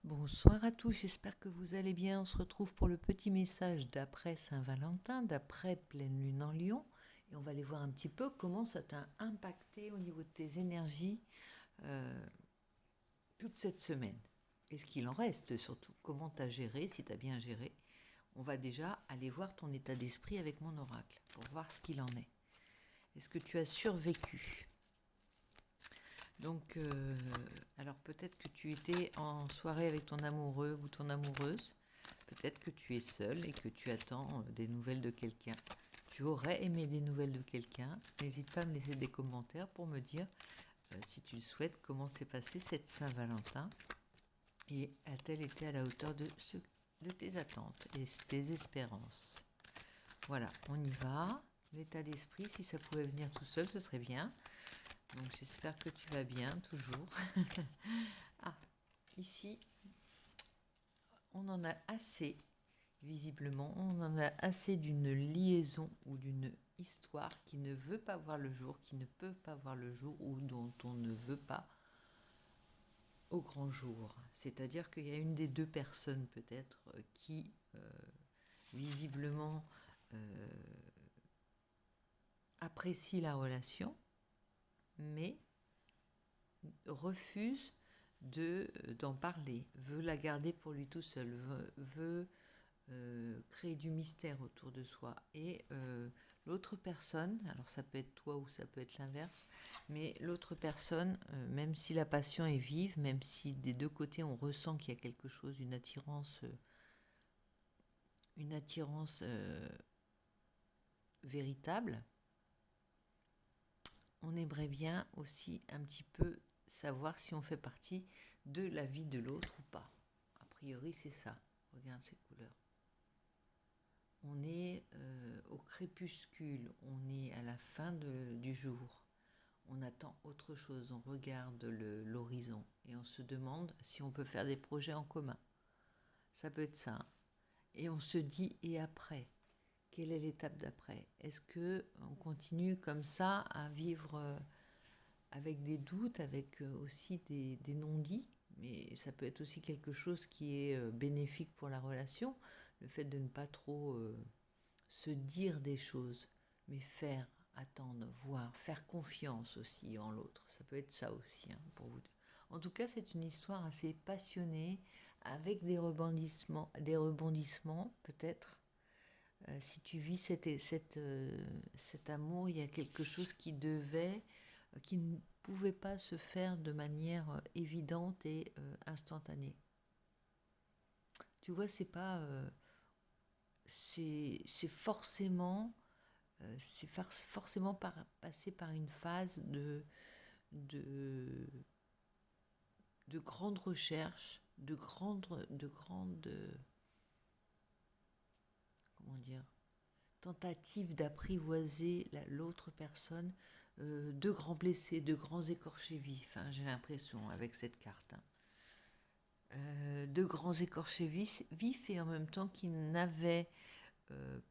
Bonsoir à tous, j'espère que vous allez bien. On se retrouve pour le petit message d'après Saint-Valentin, d'après pleine lune en Lion. Et on va aller voir un petit peu comment ça t'a impacté au niveau de tes énergies euh, toute cette semaine. Et ce qu'il en reste surtout, comment tu as géré, si tu as bien géré. On va déjà aller voir ton état d'esprit avec mon oracle pour voir ce qu'il en est. Est-ce que tu as survécu? Donc, alors peut-être que tu étais en soirée avec ton amoureux ou ton amoureuse. Peut-être que tu es seul et que tu attends des nouvelles de quelqu'un. Tu aurais aimé des nouvelles de quelqu'un. N'hésite pas à me laisser des commentaires pour me dire, si tu le souhaites, comment s'est passée cette Saint-Valentin et a-t-elle été à la hauteur de tes attentes et tes espérances. Voilà, on y va. L'état d'esprit, si ça pouvait venir tout seul, ce serait bien. Donc j'espère que tu vas bien, toujours. Ah, ici, on en a assez, visiblement, on en a assez d'une liaison ou d'une histoire qui ne veut pas voir le jour, qui ne peut pas voir le jour ou dont on ne veut pas au grand jour. C'est-à-dire qu'il y a une des deux personnes peut-être qui, visiblement, euh, apprécie la relation, mais refuse d'en parler, veut la garder pour lui tout seul, veut créer du mystère autour de soi. Et l'autre personne, alors ça peut être toi ou ça peut être l'inverse, mais l'autre personne, même si la passion est vive, même si des deux côtés on ressent qu'il y a quelque chose, une attirance véritable, on aimerait bien aussi un petit peu savoir si on fait partie de la vie de l'autre ou pas. A priori, c'est ça. Regarde ces couleurs. On est au crépuscule, on est à la fin du jour. On attend autre chose, on regarde l'horizon et on se demande si on peut faire des projets en commun. Ça peut être ça. Et on se dit, et après? Quelle est l'étape d'après? Est-ce que on continue comme ça à vivre avec des doutes, avec aussi des non-dits? Mais ça peut être aussi quelque chose qui est bénéfique pour la relation, le fait de ne pas trop se dire des choses, mais faire, attendre, voir, faire confiance aussi en l'autre. Ça peut être ça aussi, hein, pour vous deux. En tout cas, c'est une histoire assez passionnée, avec des rebondissements peut-être. Si tu vis cet amour, il y a quelque chose qui ne pouvait pas se faire de manière évidente et instantanée. Tu vois, c'est forcément passer par une phase de, de grande recherche, comment dire, tentative d'apprivoiser l'autre personne, de grands blessés, de grands écorchés vifs, hein, j'ai l'impression avec cette carte. Hein. De grands écorchés vifs et en même temps qui n'avaient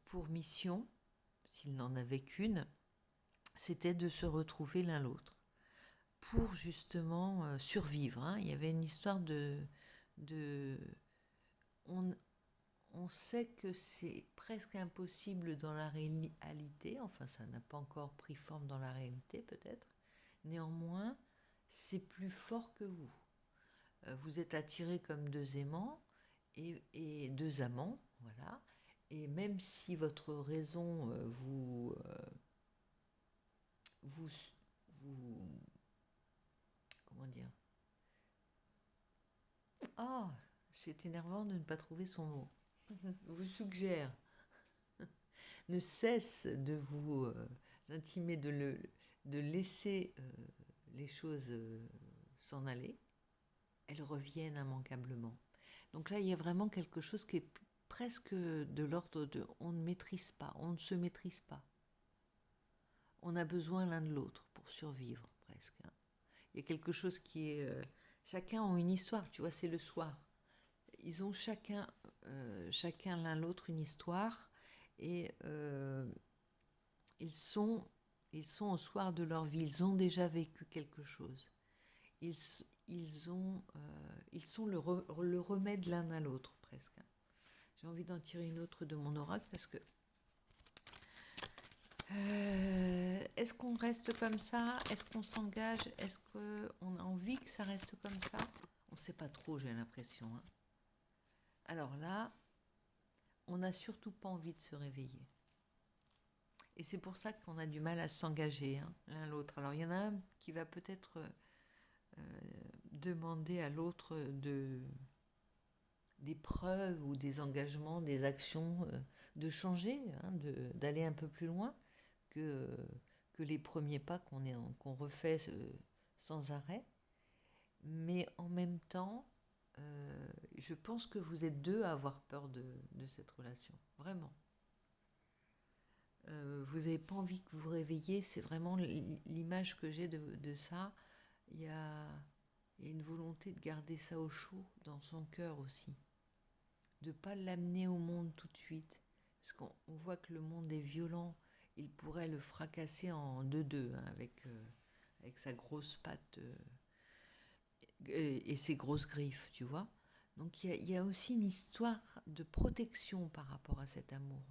pour mission, s'ils n'en avaient qu'une, c'était de se retrouver l'un l'autre pour justement survivre. Hein. Il y avait une histoire de on, on sait que c'est presque impossible dans la réalité, enfin ça n'a pas encore pris forme dans la réalité peut-être, néanmoins c'est plus fort que vous. Vous êtes attirés comme deux aimants et deux amants, voilà, et même si votre raison vous, vous, comment dire, ah, c'est énervant de ne pas trouver son mot, vous suggère, ne cesse de vous intimer, de laisser les choses s'en aller, elles reviennent immanquablement. Donc là, il y a vraiment quelque chose qui est presque de l'ordre de on ne maîtrise pas, on ne se maîtrise pas. On a besoin l'un de l'autre pour survivre, presque. Hein. Il y a quelque chose qui est... chacun a une histoire, tu vois, c'est le soir. Ils ont chacun l'un l'autre une histoire et ils sont au soir de leur vie, ils ont déjà vécu quelque chose. Ils, ils sont le remède l'un à l'autre presque. J'ai envie d'en tirer une autre de mon oracle parce que est-ce qu'on reste comme ça? Est-ce qu'on s'engage? Est-ce qu'on a envie que ça reste comme ça? On ne sait pas trop, j'ai l'impression. Hein. Alors là, on n'a surtout pas envie de se réveiller. Et c'est pour ça qu'on a du mal à s'engager hein, l'un l'autre. Alors il y en a un qui va peut-être demander à l'autre des preuves ou des engagements, des actions, de changer, hein, d'aller un peu plus loin que les premiers pas qu'on refait sans arrêt. Mais en même temps, je pense que vous êtes deux à avoir peur de cette relation. Vraiment. Vous n'avez pas envie que vous vous réveillez, c'est vraiment l'image que j'ai de ça. Il y a une volonté de garder ça au chaud dans son cœur aussi. De ne pas l'amener au monde tout de suite. Parce qu'on voit que le monde est violent. Il pourrait le fracasser en deux, hein, avec sa grosse patte et ses grosses griffes, tu vois. Donc il y a aussi une histoire de protection par rapport à cet amour.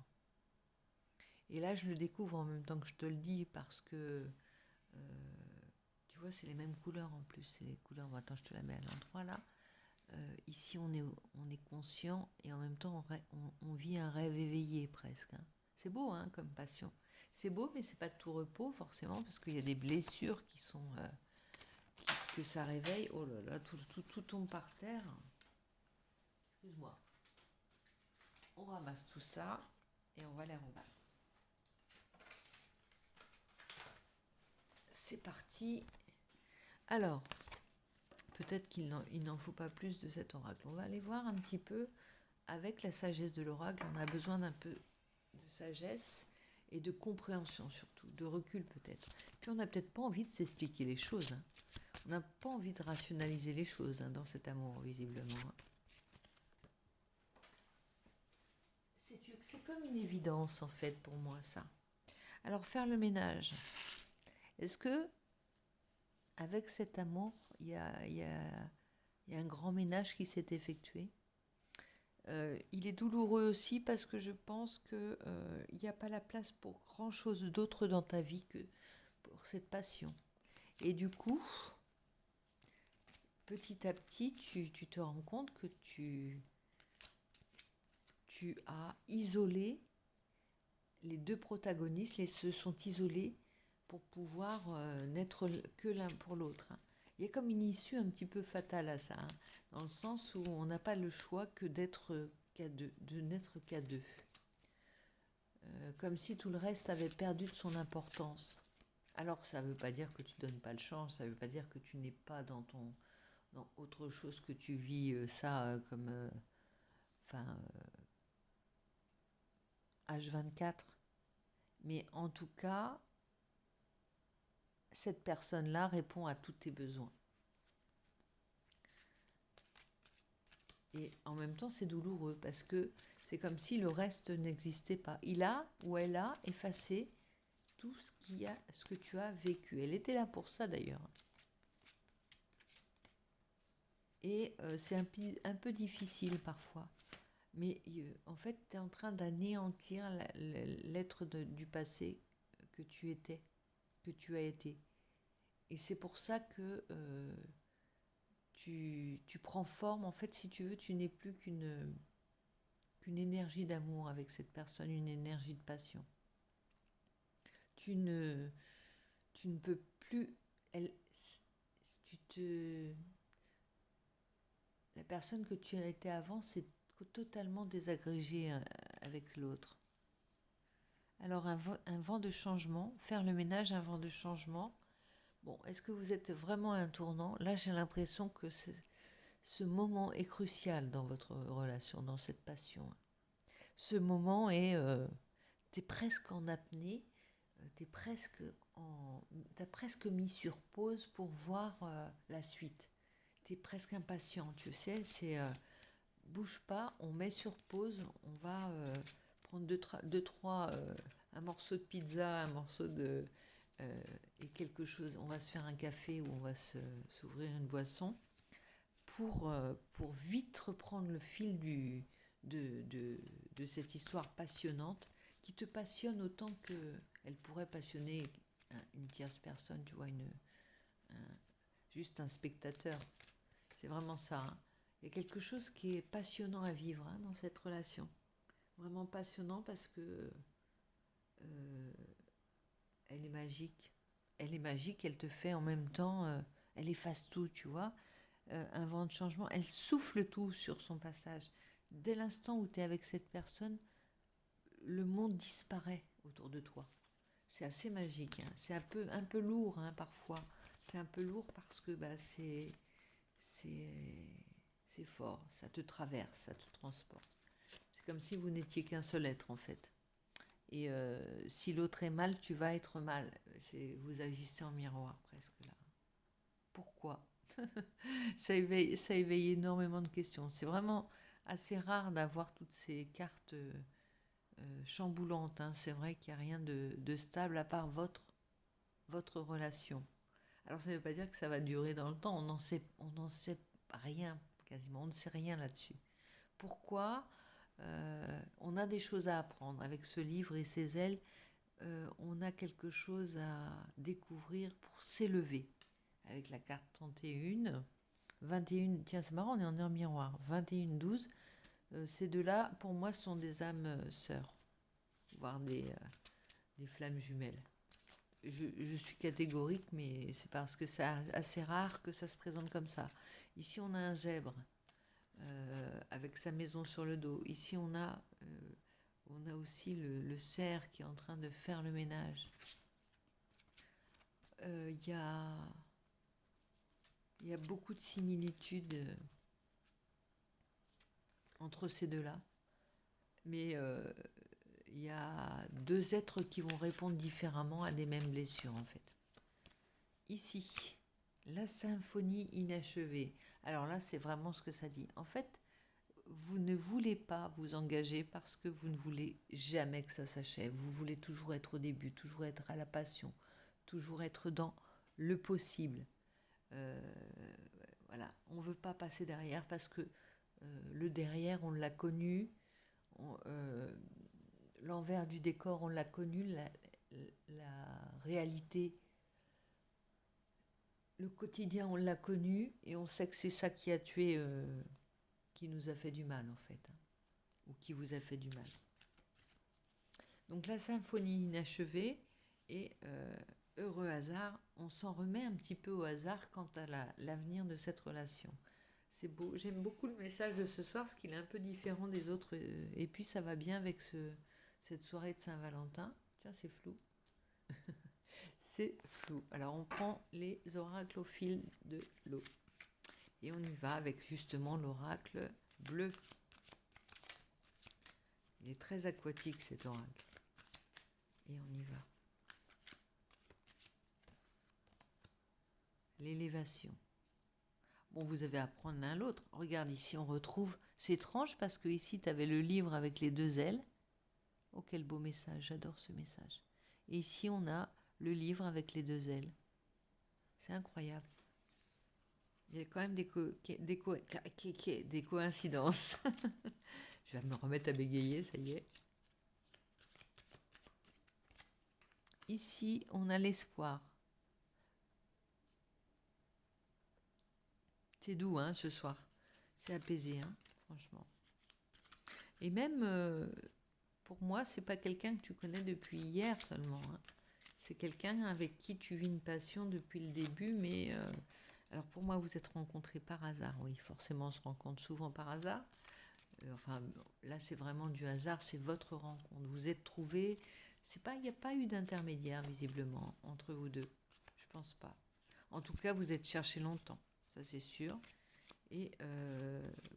Et là, je le découvre en même temps que je te le dis parce que, tu vois, c'est les mêmes couleurs en plus. C'est les couleurs, bon, attends, je te la mets à l'endroit là. Ici, on est conscient et en même temps, on vit un rêve éveillé presque. Hein. C'est beau hein, comme passion. C'est beau, mais c'est pas de tout repos forcément parce qu'il y a des blessures qui sont que ça réveille. Oh là là, tout tombe par terre. Excuse-moi. On ramasse tout ça et on va les remettre. C'est parti. Alors, peut-être qu'il n'en faut pas plus de cet oracle. On va aller voir un petit peu avec la sagesse de l'oracle. On a besoin d'un peu de sagesse et de compréhension surtout, de recul peut-être. Puis on n'a peut-être pas envie de s'expliquer les choses. Hein. On n'a pas envie de rationaliser les choses hein, dans cet amour, visiblement. Hein. C'est comme une évidence en fait pour moi ça. Alors faire le ménage. Est-ce que avec cet amour, il y a un grand ménage qui s'est effectué. Il est douloureux aussi parce que je pense qu'il n'y a pas la place pour grand-chose d'autre dans ta vie que pour cette passion. Et du coup, petit à petit, tu te rends compte que tu as isolé les deux protagonistes, se sont isolés pour pouvoir n'être que l'un pour l'autre. Hein. Il y a comme une issue un petit peu fatale à ça, hein, dans le sens où on n'a pas le choix que d'être qu'à deux, de n'être qu'à deux. Comme si tout le reste avait perdu de son importance. Alors ça ne veut pas dire que tu ne donnes pas le change, ça ne veut pas dire que tu n'es pas dans autre chose que tu vis ça comme H24. Mais en tout cas, cette personne-là répond à tous tes besoins. Et en même temps, c'est douloureux parce que c'est comme si le reste n'existait pas. Il a ou elle a effacé tout ce que tu as vécu. Elle était là pour ça d'ailleurs. Et c'est un peu difficile parfois. Mais en fait, tu es en train d'anéantir l'être du passé que tu étais, que tu as été. Et c'est pour ça que tu prends forme. En fait, si tu veux, tu n'es plus qu'une énergie d'amour avec cette personne, une énergie de passion. Tu ne peux plus... La personne que tu as été avant, c'est totalement désagrégé avec l'autre. Alors un vent de changement, faire le ménage, un vent de changement. Bon, est-ce que vous êtes vraiment à un tournant? Là, j'ai l'impression que ce moment est crucial dans votre relation, dans cette passion. Ce moment est, t'es presque en apnée, t'as presque mis sur pause pour voir la suite. T'es presque impatient, tu sais, c'est bouge pas, on met sur pause, on va prendre deux, trois, un morceau de pizza, un morceau et quelque chose, on va se faire un café ou on va s'ouvrir une boisson pour vite reprendre le fil de cette histoire passionnante, qui te passionne autant qu'elle pourrait passionner une tierce personne, tu vois, juste un spectateur. C'est vraiment ça. Hein. Il y a quelque chose qui est passionnant à vivre dans cette relation. Vraiment passionnant parce que elle est magique. Elle est magique, elle te fait en même temps, elle efface tout, tu vois. Un vent de changement, elle souffle tout sur son passage. Dès l'instant où tu es avec cette personne, le monde disparaît autour de toi. C'est assez magique. Hein. C'est un peu lourd parfois. C'est un peu lourd parce que c'est fort. Ça te traverse, ça te transporte. C'est comme si vous n'étiez qu'un seul être en fait. Et si l'autre est mal, tu vas être mal. Vous agissez en miroir presque là. Pourquoi? Ça éveille énormément de questions. C'est vraiment assez rare d'avoir toutes ces cartes chamboulantes. Hein. C'est vrai qu'il n'y a rien de stable à part votre relation. Alors ça ne veut pas dire que ça va durer dans le temps. On n'en sait rien quasiment. On ne sait rien là-dessus. Pourquoi? On a des choses à apprendre avec ce livre et ses ailes. On a quelque chose à découvrir pour s'élever. Avec la carte 31, 21, tiens c'est marrant, on est en heure miroir, 21, 12, ces deux-là, pour moi, sont des âmes sœurs, voire des flammes jumelles. Je suis catégorique, mais c'est parce que c'est assez rare que ça se présente comme ça. Ici, on a un zèbre avec sa maison sur le dos. Ici, on a aussi le cerf qui est en train de faire le ménage. Il y a beaucoup de similitudes entre ces deux-là. Mais il y a deux êtres qui vont répondre différemment à des mêmes blessures, en fait. Ici, la symphonie inachevée. Alors là, c'est vraiment ce que ça dit. En fait, vous ne voulez pas vous engager parce que vous ne voulez jamais que ça s'achève. Vous voulez toujours être au début, toujours être à la passion, toujours être dans le possible. Voilà, on ne veut pas passer derrière parce que le derrière, on l'a connu. L'envers du décor, on l'a connu, la réalité, le quotidien, on l'a connu, et on sait que c'est ça qui a tué, qui nous a fait du mal en fait, hein, ou qui vous a fait du mal. Donc la symphonie inachevée, et heureux hasard, on s'en remet un petit peu au hasard quant à l'avenir de cette relation. C'est beau, j'aime beaucoup le message de ce soir, parce qu'il est un peu différent des autres, et puis ça va bien avec cette soirée de Saint-Valentin. Tiens, c'est flou. C'est flou. Alors on prend les oracles au fil de l'eau. Et on y va avec justement l'oracle bleu. Il est très aquatique cet oracle. Et on y va. L'élévation. Bon, vous avez à prendre l'un l'autre. Regarde ici, on retrouve... C'est étrange parce que ici, tu avais le livre avec les deux ailes. Oh, quel beau message. J'adore ce message. Et ici, on a le livre avec les deux ailes. C'est incroyable. Il y a quand même des coïncidences. Je vais me remettre à bégayer, ça y est. Ici, on a l'espoir. C'est doux, hein, ce soir. C'est apaisé, hein, franchement. Et même, pour moi, c'est pas quelqu'un que tu connais depuis hier seulement. Hein. C'est quelqu'un avec qui tu vis une passion depuis le début, mais... alors pour moi, vous êtes rencontrés par hasard. Oui, forcément, on se rencontre souvent par hasard. Enfin, là, c'est vraiment du hasard, c'est votre rencontre. Vous êtes trouvés... Il n'y a pas eu d'intermédiaire, visiblement, entre vous deux. Je pense pas. En tout cas, vous êtes cherchés longtemps, ça c'est sûr. Et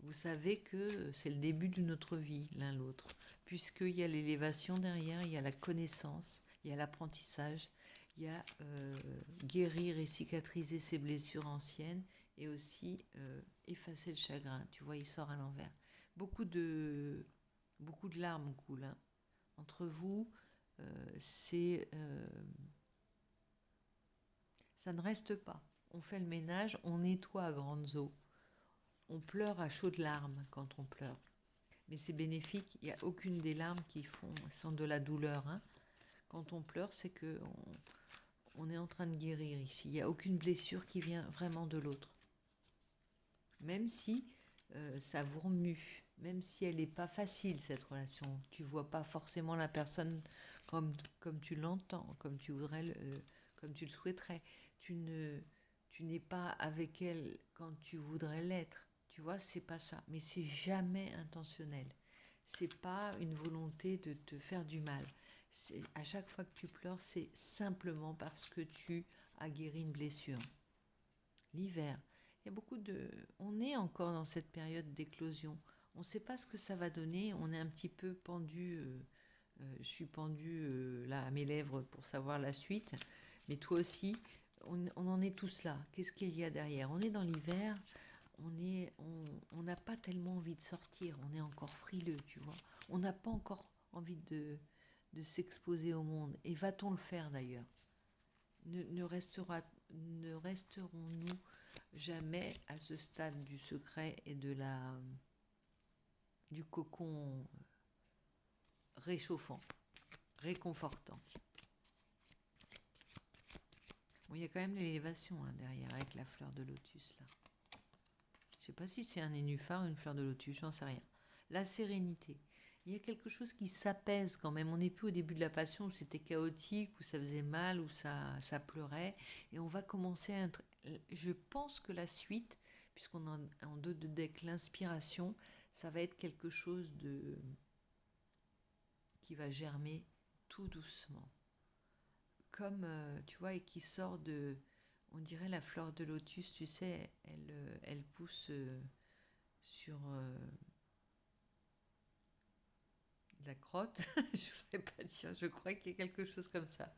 vous savez que c'est le début de notre vie, l'un l'autre. Puisqu'il y a l'élévation derrière, il y a la connaissance, il y a l'apprentissage, il y a guérir et cicatriser ses blessures anciennes, et aussi effacer le chagrin. Tu vois, il sort à l'envers. Beaucoup de larmes coulent hein. Entre vous. Ça ne reste pas. On fait le ménage, on nettoie à grandes eaux. On pleure à chaudes larmes quand on pleure. Mais c'est bénéfique, il n'y a aucune des larmes qui sont de la douleur. Hein. Quand on pleure, c'est que on est en train de guérir ici. Il n'y a aucune blessure qui vient vraiment de l'autre. Même si ça vous remue, même si elle n'est pas facile, cette relation. Tu ne vois pas forcément la personne comme tu l'entends, comme tu voudrais, comme tu le souhaiterais. Tu n'es pas avec elle quand tu voudrais l'être. Tu vois, c'est pas ça. Mais c'est jamais intentionnel. C'est pas une volonté de te faire du mal. À chaque fois que tu pleures, c'est simplement parce que tu as guéri une blessure. L'hiver, il y a beaucoup de... On est encore dans cette période d'éclosion. On ne sait pas ce que ça va donner. On est un petit peu pendu. Je suis pendue là à mes lèvres pour savoir la suite. Mais toi aussi, on en est tous là. Qu'est-ce qu'il y a derrière? On est dans l'hiver. On n'a pas tellement envie de sortir. On est encore frileux, tu vois. On n'a pas encore envie de s'exposer au monde. Et va-t-on le faire d'ailleurs? Ne resterons-nous jamais à ce stade du secret et du cocon réchauffant, réconfortant? Bon, il y a quand même l'élévation hein, derrière avec la fleur de lotus là. Je sais pas si c'est un nénuphar ou une fleur de lotus, j'en sais rien. La sérénité. Il y a quelque chose qui s'apaise quand même. On n'est plus au début de la passion où c'était chaotique, où ça faisait mal, où ça pleurait. Et on va commencer à... Je pense que la suite, puisqu'on a en deux de deck l'inspiration, ça va être quelque chose qui va germer tout doucement. Comme, tu vois, et qui sort de... On dirait la fleur de lotus, tu sais, elle pousse sur... la crotte, je ne voudrais pas dire, je crois qu'il y a quelque chose comme ça.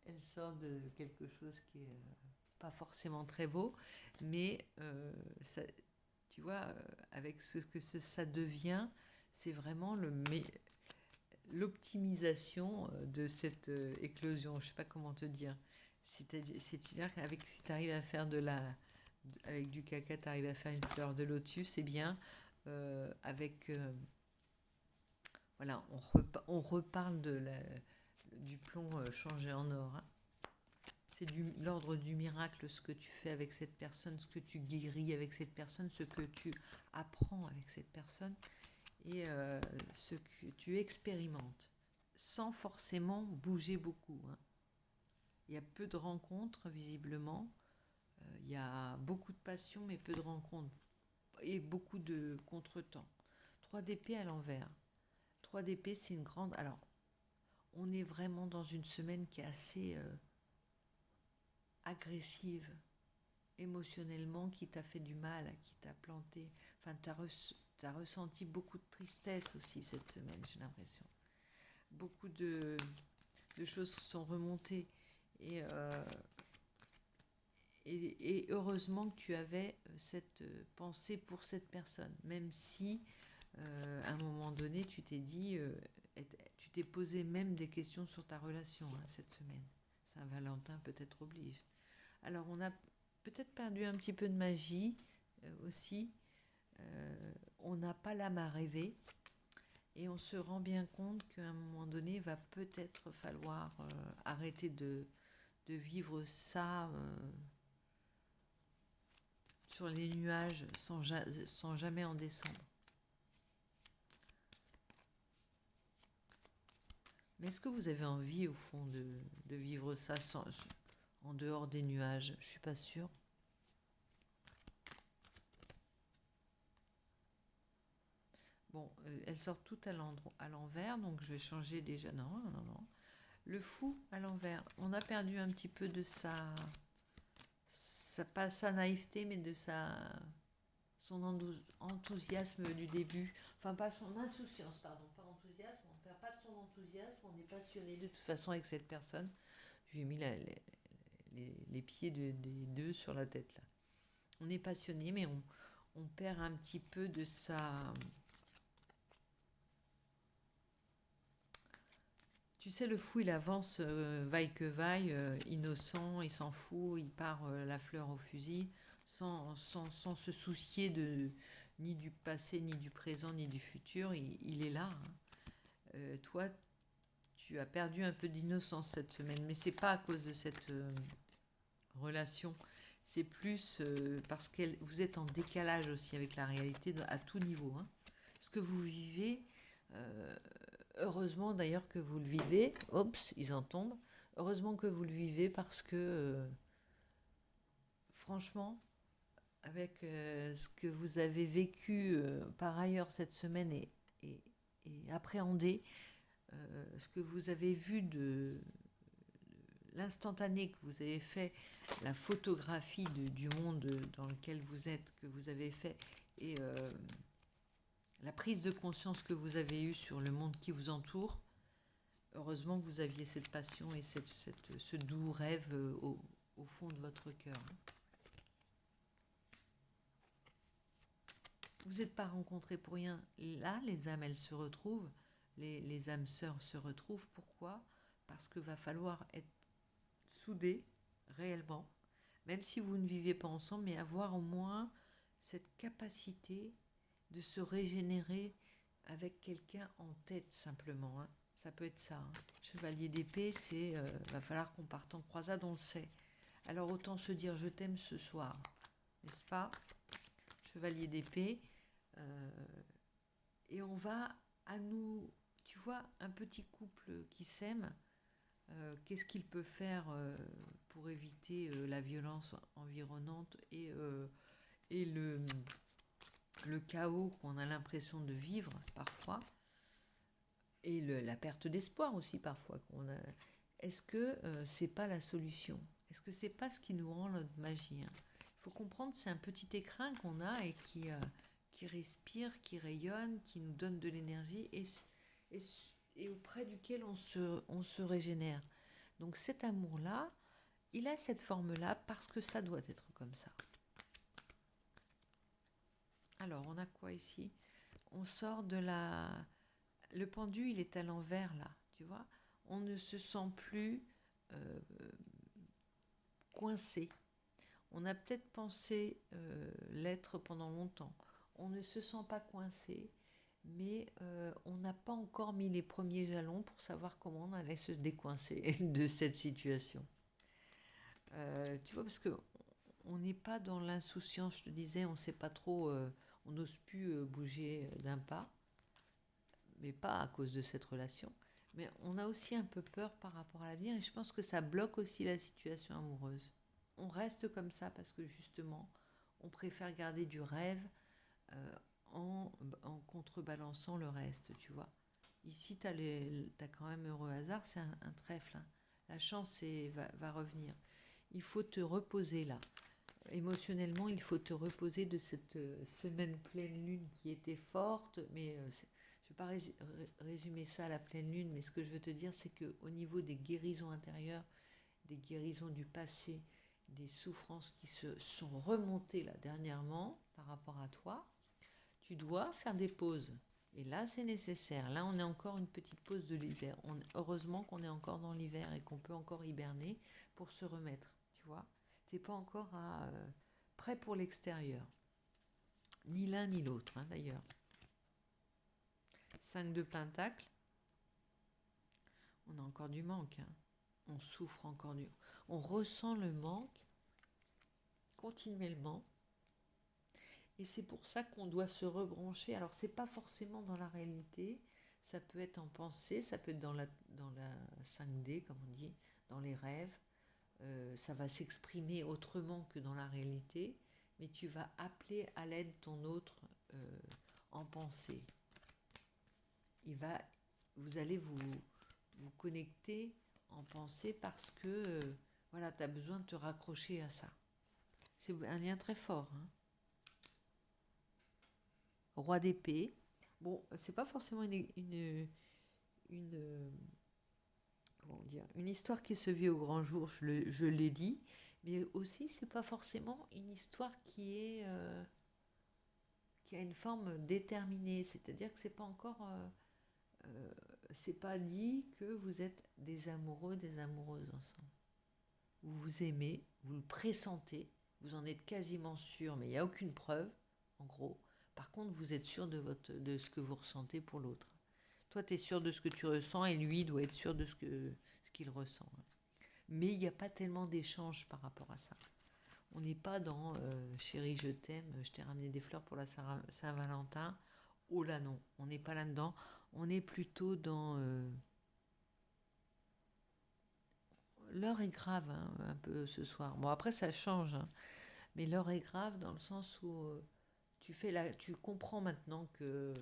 Elle sort de quelque chose qui est pas forcément très beau, mais ça, tu vois, avec ce que ça devient, c'est vraiment l'optimisation de cette éclosion. Je sais pas comment te dire. C'est-à-dire qu'avec si tu arrives à faire avec du caca, tu arrives à faire une fleur de lotus, eh bien, avec voilà, on reparle du plomb changé en or. Hein. C'est l'ordre du miracle, ce que tu fais avec cette personne, ce que tu guéris avec cette personne, ce que tu apprends avec cette personne et ce que tu expérimentes, sans forcément bouger beaucoup. Hein. Il y a peu de rencontres, visiblement. Il y a beaucoup de passion, mais peu de rencontres. Et beaucoup de contretemps. 3 d'épée à l'envers. 3 d'épée, c'est une grande... Alors, on est vraiment dans une semaine qui est assez agressive, émotionnellement, qui t'a fait du mal, qui t'a planté. Enfin, t'as ressenti beaucoup de tristesse aussi cette semaine, j'ai l'impression. Beaucoup de choses sont remontées. Et heureusement que tu avais cette pensée pour cette personne, même si à un moment donné, tu t'es dit, tu t'es posé même des questions sur ta relation hein, cette semaine. Saint-Valentin peut-être oblige. Alors on a peut-être perdu un petit peu de magie aussi. On n'a pas l'âme à rêver et on se rend bien compte qu'à un moment donné, il va peut-être falloir arrêter de vivre ça sur les nuages sans jamais en descendre. Mais est-ce que vous avez envie, au fond, de vivre ça en dehors des nuages? Je suis pas sûre. Bon, elles sortent toutes à l'envers, donc je vais changer déjà. Non, non, non. Le fou à l'envers. On a perdu un petit peu de pas sa naïveté, mais de son enthousiasme du début. Enfin, pas son insouciance, pardon, pas enthousiasme. On ne perd pas de son enthousiasme. On est passionné de toute façon avec cette personne. Je lui ai mis les pieds des deux sur la tête là. On est passionné, mais on perd un petit peu de sa... Tu sais, le fou, il avance, vaille que vaille, innocent, il s'en fout, il part la fleur au fusil. sans se soucier ni du passé, ni du présent, ni du futur. Il est là, hein. Toi, tu as perdu un peu d'innocence cette semaine, mais c'est pas à cause de cette relation. C'est plus parce que vous êtes en décalage aussi avec la réalité à tout niveau, hein. Ce que vous vivez, heureusement d'ailleurs que vous le vivez. Oups, ils en tombent. Heureusement que vous le vivez parce que, franchement, avec ce que vous avez vécu par ailleurs cette semaine et, et appréhendé, ce que vous avez vu de l'instantané que vous avez fait, la photographie du monde dans lequel vous êtes, que vous avez fait, et la prise de conscience que vous avez eue sur le monde qui vous entoure, heureusement que vous aviez cette passion et ce doux rêve au fond de votre cœur. Vous n'êtes pas rencontrés pour rien. Là, les âmes, elles se retrouvent, les âmes sœurs se retrouvent. Pourquoi ? Parce qu'il va falloir être soudés réellement, même si vous ne vivez pas ensemble, mais avoir au moins cette capacité de se régénérer avec quelqu'un en tête simplement, hein. Ça peut être ça, hein. Chevalier d'épée, c'est va falloir qu'on parte en croisade, on le sait. Alors autant se dire je t'aime ce soir, n'est-ce pas? Chevalier d'épée, et on va à nous, tu vois, un petit couple qui s'aime, qu'est-ce qu'il peut faire pour éviter la violence environnante et le chaos qu'on a l'impression de vivre parfois, et la perte d'espoir aussi parfois qu'on a. Est-ce que c'est pas la solution? Est-ce que c'est pas ce qui nous rend notre magie, hein? Il faut comprendre, c'est un petit écrin qu'on a et qui respire, qui rayonne, qui nous donne de l'énergie et auprès duquel on se régénère. Donc cet amour-là, il a cette forme-là parce que ça doit être comme ça. Alors, on a quoi ici? On sort de la... Le pendu, il est à l'envers, là, tu vois. On ne se sent plus euh, coincé. On a peut-être pensé l'être pendant longtemps. On ne se sent pas coincé, mais on n'a pas encore mis les premiers jalons pour savoir comment on allait se décoincer de cette situation. Tu vois, parce que on n'est pas dans l'insouciance, je te disais, on ne sait pas trop, on n'ose plus bouger d'un pas, mais pas à cause de cette relation. Mais on a aussi un peu peur par rapport à l'avenir et je pense que ça bloque aussi la situation amoureuse. On reste comme ça parce que justement, on préfère garder du rêve euh, en contrebalançant le reste, tu vois. Ici, tu as quand même heureux hasard, c'est un trèfle, hein. La chance va revenir. Il faut te reposer là. Émotionnellement, il faut te reposer de cette semaine pleine lune qui était forte, mais je ne vais pas résumer ça à la pleine lune, mais ce que je veux te dire, c'est qu'au niveau des guérisons intérieures, des guérisons du passé, des souffrances qui se sont remontées là dernièrement par rapport à toi, tu dois faire des pauses. Et là, c'est nécessaire. Là, on est encore une petite pause de l'hiver. Heureusement qu'on est encore dans l'hiver et qu'on peut encore hiberner pour se remettre, tu vois. T'es pas encore prêt pour l'extérieur. Ni l'un ni l'autre, hein, d'ailleurs. 5 de Pentacle. On a encore du manque, hein. On souffre encore du... On ressent le manque continuellement. Et c'est pour ça qu'on doit se rebrancher. Alors, c'est pas forcément dans la réalité. Ça peut être en pensée, ça peut être dans la 5D, comme on dit, dans les rêves. Ça va s'exprimer autrement que dans la réalité, mais tu vas appeler à l'aide ton autre en pensée. Vous allez vous connecter en pensée parce que voilà, tu as besoin de te raccrocher à ça. C'est un lien très fort, hein. Roi d'épée. Bon, c'est pas forcément comment dire, une histoire qui se vit au grand jour, je l'ai dit, mais aussi c'est pas forcément une histoire qui a une forme déterminée, c'est-à-dire que c'est pas encore c'est pas dit que vous êtes des amoureux, des amoureuses ensemble. Vous vous aimez, vous le pressentez, Vous en êtes quasiment sûr, mais il n'y a aucune preuve, en gros. Par contre, vous êtes sûr de ce que vous ressentez pour l'autre. Toi, tu es sûr de ce que tu ressens et lui doit être sûr de ce qu'il ressent. Mais il n'y a pas tellement d'échanges par rapport à ça. On n'est pas dans chérie, je t'aime, je t'ai ramené des fleurs pour la Saint-Valentin. Oh là non, on n'est pas là-dedans. On est plutôt dans... l'heure est grave, hein, un peu ce soir. Bon, après, ça change, hein, mais l'heure est grave dans le sens où tu comprends maintenant que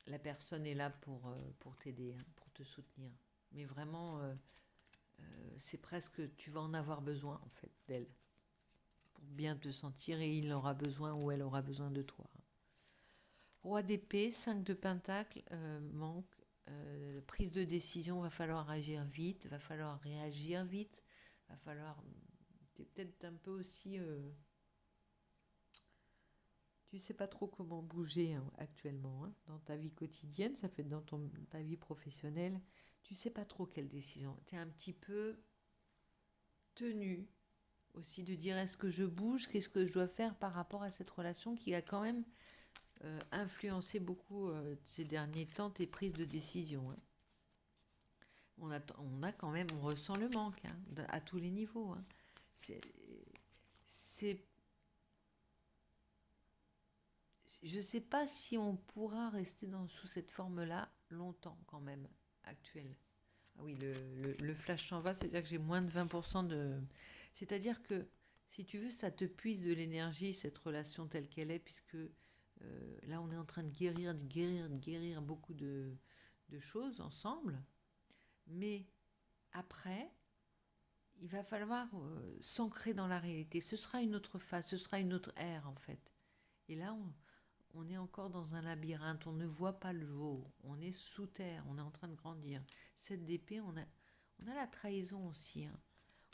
la personne est là pour t'aider, hein, pour te soutenir. Mais vraiment, c'est presque, tu vas en avoir besoin, en fait, d'elle, pour bien te sentir, et il aura besoin ou elle aura besoin de toi. Roi d'épée, 5 de pentacle, manque, prise de décision, va falloir agir vite, va falloir réagir vite, va falloir... Tu es peut-être un peu aussi... tu sais pas trop comment bouger, hein, actuellement, hein, dans ta vie quotidienne, ça peut être dans ta vie professionnelle, tu sais pas trop quelle décision. Tu es un petit peu tenu aussi de dire est-ce que je bouge, qu'est-ce que je dois faire par rapport à cette relation qui a quand même influencé beaucoup ces derniers temps tes prises de décision, hein. On a quand même, on ressent le manque, hein, à tous les niveaux, hein. C'est, je ne sais pas si on pourra rester sous cette forme-là longtemps quand même, actuelle. Ah oui, le flash s'en va, c'est-à-dire que j'ai moins de 20% de... C'est-à-dire que, si tu veux, ça te puise de l'énergie, cette relation telle qu'elle est, puisque là, on est en train de guérir beaucoup de choses ensemble. Mais après, il va falloir s'ancrer dans la réalité. Ce sera une autre phase, ce sera une autre ère, en fait. Et là, on est encore dans un labyrinthe, on ne voit pas le jour, on est sous terre, on est en train de grandir. Cette d'épée, on a la trahison aussi, hein.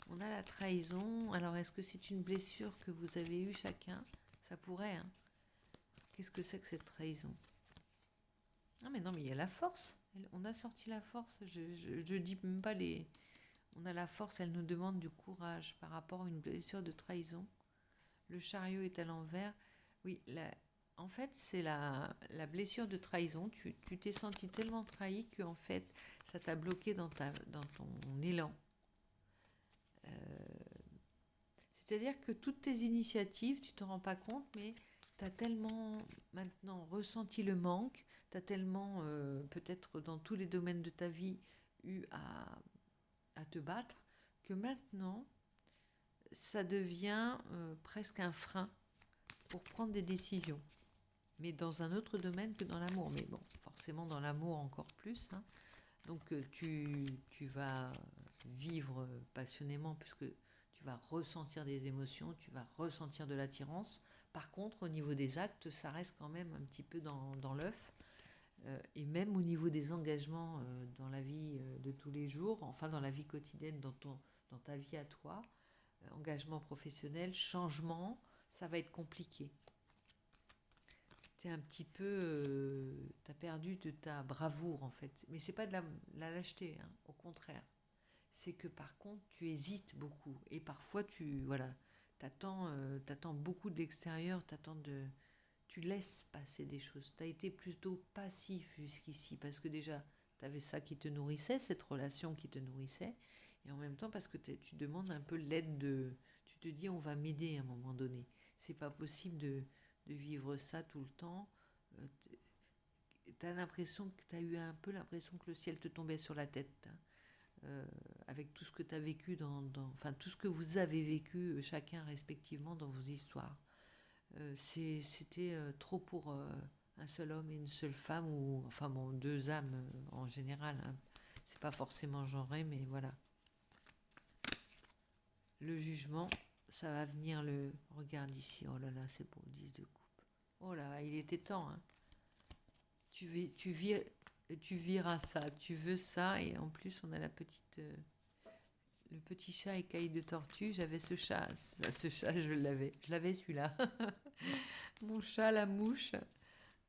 On a la trahison. Alors, est-ce que c'est une blessure que vous avez eue chacun? Ça pourrait, hein. Qu'est-ce que c'est que cette trahison? Ah, mais non, mais il y a la force. On a sorti la force. Je dis même pas les... On a la force, elle nous demande du courage par rapport à une blessure de trahison. Le chariot est à l'envers. Oui, en fait, c'est la blessure de trahison. Tu t'es senti tellement trahi que, en fait, ça t'a bloqué dans ton élan. C'est-à-dire que toutes tes initiatives, tu ne te rends pas compte, mais tu as tellement maintenant ressenti le manque, tu as tellement, peut-être dans tous les domaines de ta vie, eu à te battre, que maintenant, ça devient presque un frein pour prendre des décisions. Mais dans un autre domaine que dans l'amour. Mais bon, forcément dans l'amour encore plus, hein. Donc tu vas vivre passionnément puisque tu vas ressentir des émotions, tu vas ressentir de l'attirance. Par contre, au niveau des actes, ça reste quand même un petit peu dans l'œuf. Et même au niveau des engagements dans la vie de tous les jours, enfin dans la vie quotidienne, dans ta vie à toi, engagement professionnel, changement, ça va être compliqué. T'es un petit peu... t'as perdu de ta bravoure en fait. Mais c'est pas de la lâcheté, hein, au contraire. C'est que par contre, tu hésites beaucoup. Et parfois, t'attends beaucoup de l'extérieur, tu laisses passer des choses. T'as été plutôt passif jusqu'ici parce que déjà, t'avais ça qui te nourrissait, cette relation qui te nourrissait. Et en même temps, parce que tu demandes un peu l'aide de... Tu te dis, on va m'aider à un moment donné. C'est pas possible de vivre ça tout le temps. T'as l'impression que t'as eu un peu l'impression que le ciel te tombait sur la tête, hein. Avec tout ce que tu as vécu enfin tout ce que vous avez vécu chacun respectivement dans vos histoires. C'était trop pour un seul homme et une seule femme, ou enfin bon, deux âmes en général, hein. C'est pas forcément genré, mais voilà. Le jugement, ça va venir le... Regarde ici, oh là là, c'est beau, 10 de coupe. Oh là, il était temps, hein. Tu viras ça, tu veux ça, et en plus on a le petit chat écaille de tortue. J'avais ce chat, je l'avais celui-là. Mon chat, la mouche,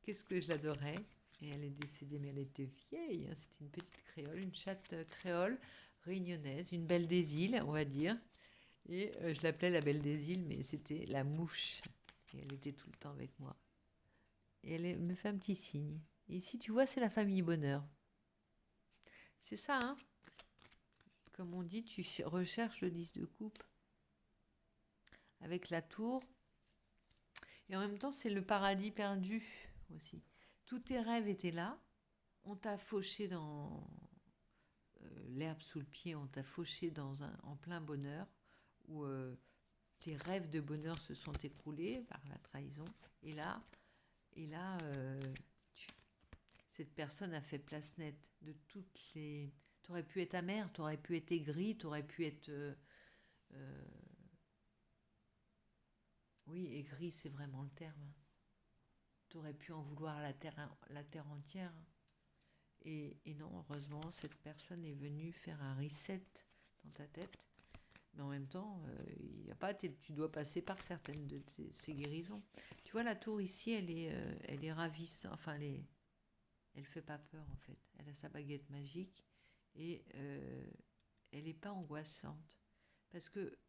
qu'est-ce que je l'adorais. Et elle est décédée, mais elle était vieille, hein. C'était une petite créole, une chatte créole réunionnaise, une belle des îles, on va dire. Et je l'appelais la belle des îles, mais c'était la mouche. Et elle était tout le temps avec moi. Et elle me fait un petit signe. Et ici, tu vois, c'est la famille bonheur. C'est ça, hein? Comme on dit, tu recherches le 10 de coupe avec la tour. Et en même temps, c'est le paradis perdu aussi. Tous tes rêves étaient là. On t'a fauché dans l'herbe sous le pied, on t'a fauché en plein bonheur, où tes rêves de bonheur se sont écroulés par la trahison. Et là, cette personne a fait place nette de toutes les... T'aurais pu être amer, t'aurais pu être aigri, t'aurais pu être... oui, aigri, c'est vraiment le terme. T'aurais pu en vouloir la terre entière. Et non, heureusement, cette personne est venue faire un reset dans ta tête. Mais en même temps, y a pas, tu dois passer par certaines de ces guérisons. Tu vois, la tour ici, elle est ravissante. Enfin, elle fait pas peur, en fait. Elle a sa baguette magique et elle n'est pas angoissante. Parce que,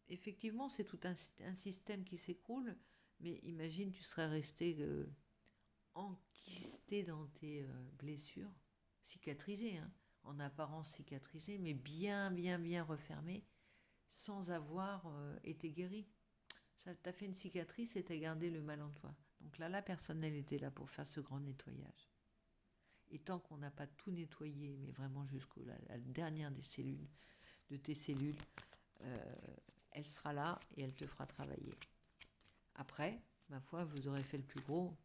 effectivement, c'est tout un système qui s'écroule. Mais imagine, tu serais resté enquisté dans tes blessures, cicatrisées, hein, en apparence cicatrisées, mais bien, bien, bien refermées, sans avoir été guéri. Ça t'a fait une cicatrice et t'as gardé le mal en toi. Donc là, la personne, elle était là pour faire ce grand nettoyage. Et tant qu'on n'a pas tout nettoyé, mais vraiment jusqu'à la dernière des cellules, de tes cellules, elle sera là et elle te fera travailler. Après, ma foi, vous aurez fait le plus gros,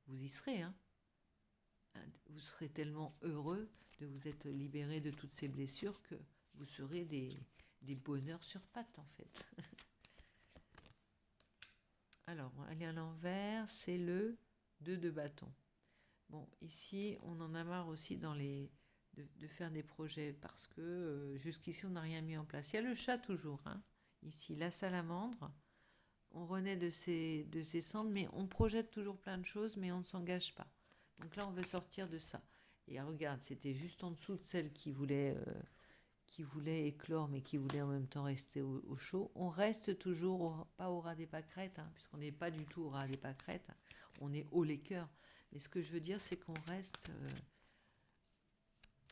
vous y serez, hein. Vous serez tellement heureux de vous être libéré de toutes ces blessures que vous serez des bonheurs sur pattes, en fait. Alors, aller à l'envers, c'est le 2 de bâton. Bon, ici, on en a marre aussi de faire des projets parce que jusqu'ici, on n'a rien mis en place. Il y a le chat toujours, hein. Ici, la salamandre. On renaît de ses cendres, mais on projette toujours plein de choses, mais on ne s'engage pas. Donc là, on veut sortir de ça. Et regarde, c'était juste en dessous de celle qui voulait éclore, mais qui voulait en même temps rester au chaud. On reste toujours, pas au ras des pâquerettes, hein, puisqu'on n'est pas du tout au ras des pâquerettes. On est haut les cœurs. Mais ce que je veux dire, c'est qu'on reste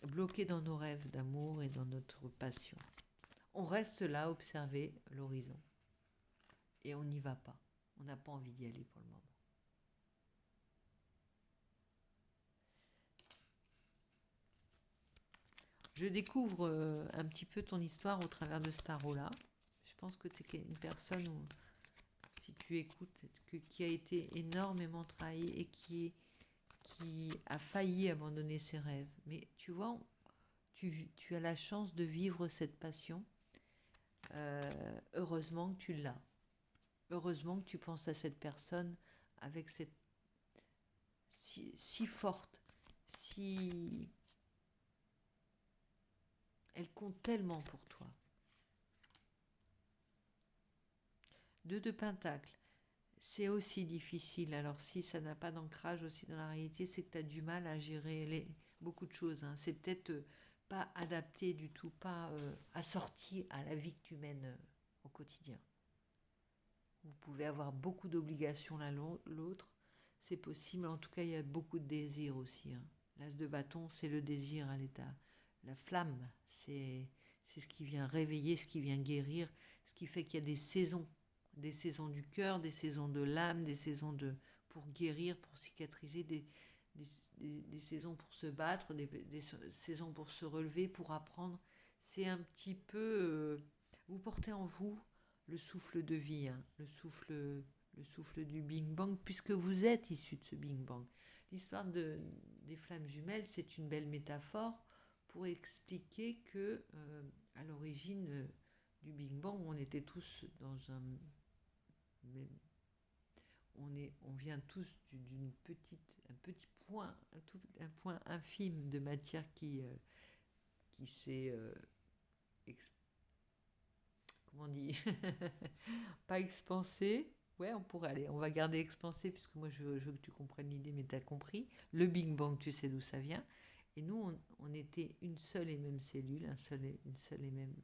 bloqué dans nos rêves d'amour et dans notre passion. On reste là, observer l'horizon. Et on n'y va pas. On n'a pas envie d'y aller pour le moment. Je découvre un petit peu ton histoire au travers de ce tarot-là. Je pense que tu es une personne où, si tu écoutes, qui a été énormément trahie et qui a failli abandonner ses rêves. Mais tu vois, tu as la chance de vivre cette passion. Heureusement que tu l'as. Heureusement que tu penses à cette personne avec cette si forte, si... Elle compte tellement pour toi. 2 de Pentacle, c'est aussi difficile. Alors si ça n'a pas d'ancrage aussi dans la réalité, c'est que tu as du mal à gérer beaucoup de choses, hein. C'est peut-être pas adapté du tout, pas assorti à la vie que tu mènes au quotidien. Vous pouvez avoir beaucoup d'obligations l'un l'autre, c'est possible. En tout cas, il y a beaucoup de désirs aussi, hein. L'as de bâton, c'est le désir à l'état. La flamme, c'est ce qui vient réveiller, ce qui vient guérir, ce qui fait qu'il y a des saisons du cœur, des saisons de l'âme, des saisons pour guérir, pour cicatriser, des saisons pour se battre, des saisons pour se relever, pour apprendre. C'est un petit peu... vous portez en vous le souffle de vie, hein, le souffle du Big Bang, puisque vous êtes issu de ce Big Bang. L'histoire des flammes jumelles, c'est une belle métaphore pour expliquer que à l'origine du Big Bang, on était tous dans un même... On vient tous un petit point, un point infime de matière qui s'est... comment on dit pas expansé. Ouais, on pourrait aller. On va garder expansé, puisque moi, je veux que tu comprennes l'idée, mais tu as compris. Le Big Bang, tu sais d'où ça vient. Et nous, on était une seule et même cellule, une seule et même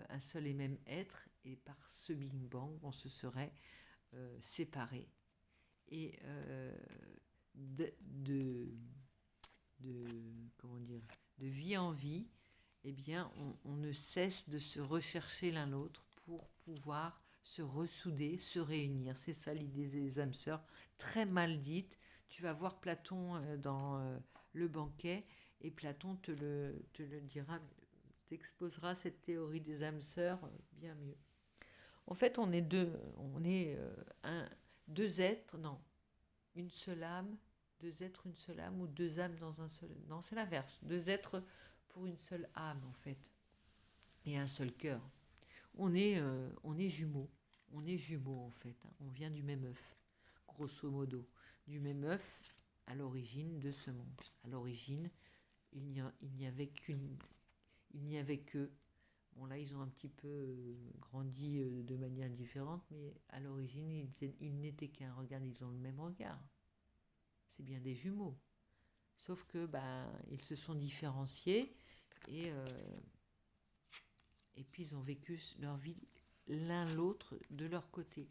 un seul et même être, et par ce Big Bang, on se serait séparés. Et comment dire, de vie en vie, eh bien, on ne cesse de se rechercher l'un l'autre pour pouvoir se ressouder, se réunir. C'est ça l'idée des âmes sœurs, très mal dite. Tu vas voir Platon dans Le Banquet, et Platon te le dira, t'exposera cette théorie des âmes sœurs bien mieux. En fait, on est deux êtres, non, une seule âme, deux êtres, une seule âme, ou deux âmes dans un seul... Non, c'est l'inverse. Deux êtres pour une seule âme, en fait, et un seul cœur. On est jumeaux. On est jumeaux, en fait. On vient du même œuf, grosso modo. Du même œuf à l'origine de ce monde. À l'origine, il n'y avait que... Bon, là, ils ont un petit peu grandi de manière différente, mais à l'origine, ils n'étaient qu'un. Regarde, ils ont le même regard. C'est bien des jumeaux. Sauf que ils se sont différenciés et puis ils ont vécu leur vie l'un l'autre de leur côté,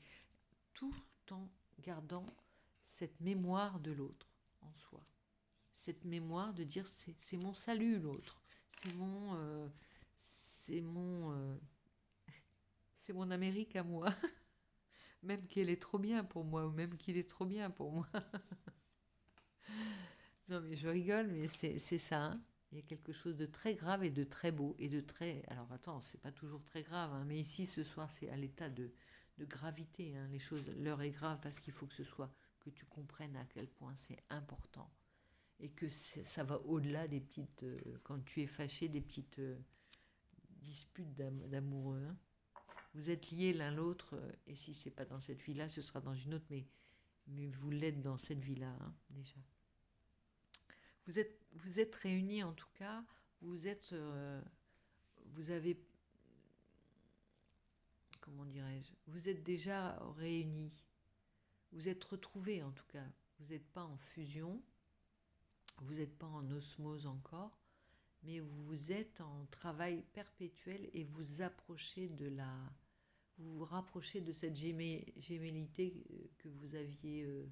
tout en gardant cette mémoire de l'autre en soi. Cette mémoire de dire c'est mon salut l'autre, c'est mon Amérique à moi, même qu'elle est trop bien pour moi, ou même qu'il est trop bien pour moi. Non, mais je rigole, mais c'est ça. Hein. Il y a quelque chose de très grave et de très beau et de très... Alors attends, c'est pas toujours très grave, hein, mais ici ce soir c'est à l'état de gravité. Hein, les choses, l'heure est grave parce qu'il faut que tu comprennes à quel point c'est important et que ça va au-delà des petites... quand tu es fâché, des petites disputes d'amoureux. Hein. Vous êtes liés l'un l'autre et si c'est pas dans cette vie-là, ce sera dans une autre, mais vous l'êtes dans cette vie-là, hein, déjà. Vous êtes réunis en tout cas, vous avez, comment dirais-je, vous êtes déjà réunis, vous êtes retrouvés en tout cas, vous n'êtes pas en fusion, vous n'êtes pas en osmose encore, mais vous êtes en travail perpétuel et vous vous rapprochez de cette gémellité que vous aviez,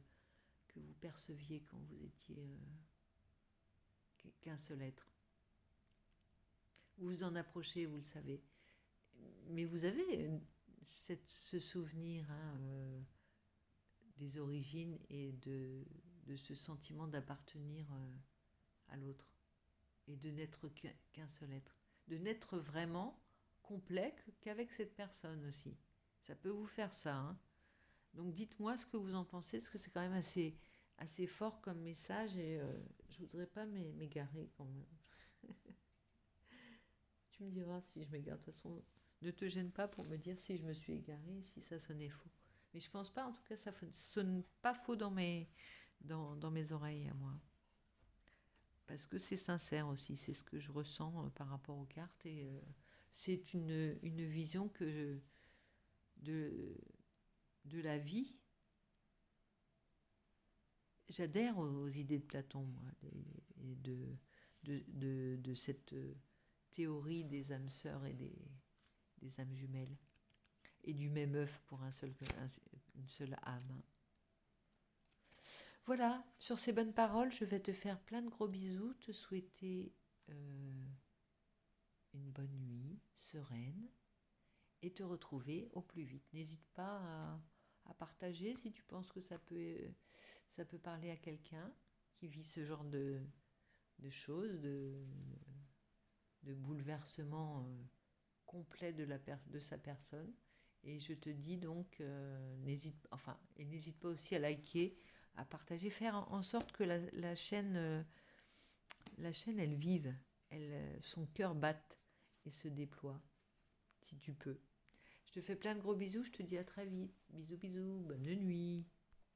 que vous perceviez quand vous étiez qu'un seul être. Vous vous en approchez, vous le savez. Mais vous avez ce souvenir des origines et de ce sentiment d'appartenir à l'autre et de n'être qu'un seul être. De n'être vraiment complet qu'avec cette personne aussi. Ça peut vous faire ça. Hein. Donc dites-moi ce que vous en pensez, parce que c'est quand même assez fort comme message et je voudrais pas m'égarer quand même. Tu me diras si je m'égare. De toute façon, ne te gêne pas pour me dire si je me suis égarée, si ça sonnait faux. Mais je pense pas, en tout cas, ça sonne pas faux dans mes oreilles à moi. Parce que c'est sincère aussi, c'est ce que je ressens par rapport aux cartes. Et c'est une vision de la vie. J'adhère aux idées de Platon, moi, et de cette théorie des âmes sœurs et des âmes jumelles, et du même œuf pour une seule âme. Voilà, sur ces bonnes paroles, je vais te faire plein de gros bisous, te souhaiter une bonne nuit sereine et te retrouver au plus vite. N'hésite pas à partager si tu penses que ça peut parler à quelqu'un qui vit ce genre de choses, de bouleversement complet de sa personne. Et je te dis donc, n'hésite pas aussi à liker, à partager, faire en sorte que la chaîne, elle vive, son cœur batte et se déploie, si tu peux. Je te fais plein de gros bisous, je te dis à très vite. Bisous, bisous, bonne nuit.